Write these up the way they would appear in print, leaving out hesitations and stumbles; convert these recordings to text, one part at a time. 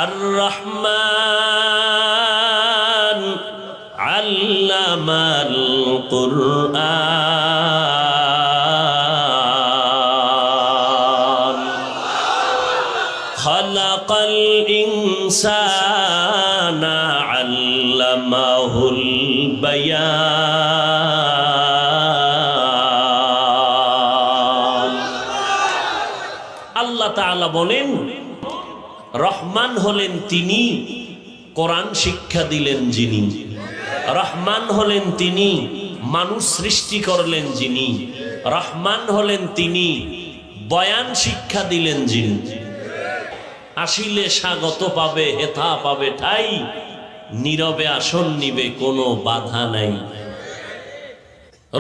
আর রহমান আল্লামাল কুরআন খালাকাল ইনসানা আল্লামাহুল বায়ান। আল্লাহ তাআলা বলেন, রহমান হলেন তিনি, কোরআন শিক্ষা দিলেন যিনি। রহমান হলেন তিনি, মানুষ সৃষ্টি করলেন যিনি। রহমান হলেন তিনি, বয়ান শিক্ষা দিলেন যিনি। আসিলে স্বাগত পাবে, হেথা পাবে ঠাই, নীরবে আসন নিবে, কোনো বাধা নাই।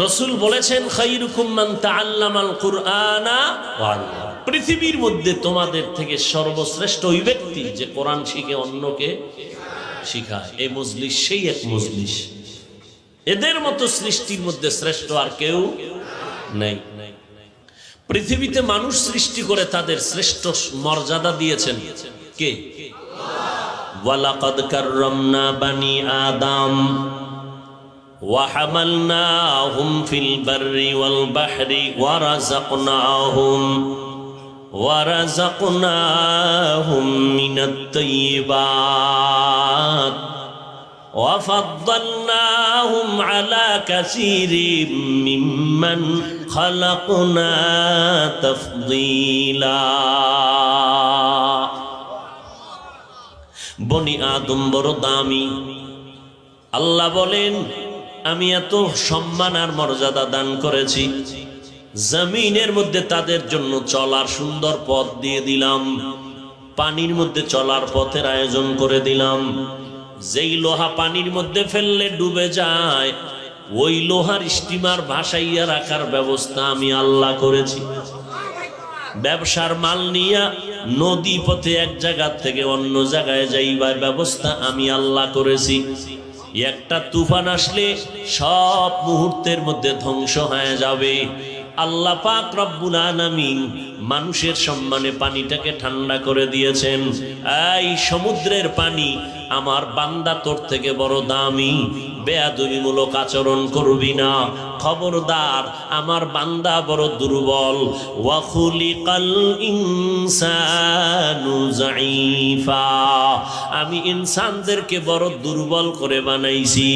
রাসূল বলেছেন, খায়রুকুম মান তাআল্লামাল কুরআনা ওয়া আল্লামা। পৃথিবীর মধ্যে তোমাদের থেকে সর্বশ্রেষ্ঠ ওই ব্যক্তি যে কোরআন শিখে অন্যকে শিখায়। এই মজলিস সেই এক মজলিস। এদের মতো সৃষ্টির মধ্যে শ্রেষ্ঠ আর কেউ নেই। পৃথিবীতে মানুষ সৃষ্টি করে তাদের শ্রেষ্ঠ মর্যাদা দিয়েছেন কে? ওয়ালাকাদ কাররামনা বানি আদম ওয়া হামালনাহুম ফিল বাররি ওয়াল বাহরি ওয়া রাযাকনাহুম মিনাত তাইয়্যিবাত ওয়া ফাদ্দালনাহুম আলা কাসীরিম মিম্মান খালাকনা তাফদীলা। বনি আদম বড় দামি। আল্লাহ বলেন, আমি এত সম্মান আর মর্যাদা দান করেছি, জমিনের মধ্যে তাদের জন্য চলার সুন্দর পথ দিয়ে দিলাম, পানির মধ্যে চলার পথের আয়োজন করে দিলাম। যেই লোহা পানির মধ্যে ফেললে ডুবে যায়, ওই লোহার স্টিমার ভাসাইয়া রাখার ব্যবস্থা আমি আল্লাহ করেছি। ব্যবসার মাল নিয়ে নদী পথে এক জায়গা থেকে অন্য জায়গায় যাইবার ব্যবস্থা আমি আল্লাহ করেছি। একটা তুফান আসলে সব মুহূর্তের মধ্যে ধ্বংস হয়ে যাবে। আল্লাহ পাক রব্বুল আলামিন মানুষের সম্মানে পানিটাকে ঠান্ডা করে দিয়েছেন। এই সমুদ্রের পানি, আমার বান্দা তোর থেকে বড় দামি, বেয়াদবিমূলক আচরণ করবি না, খবরদার, আমার বান্দা বড় দুর্বল। ওয়া খুলিকাল ইনসানু যায়ীফা, আমি ইনসানদেরকে বড় দুর্বল করে বানাইছি।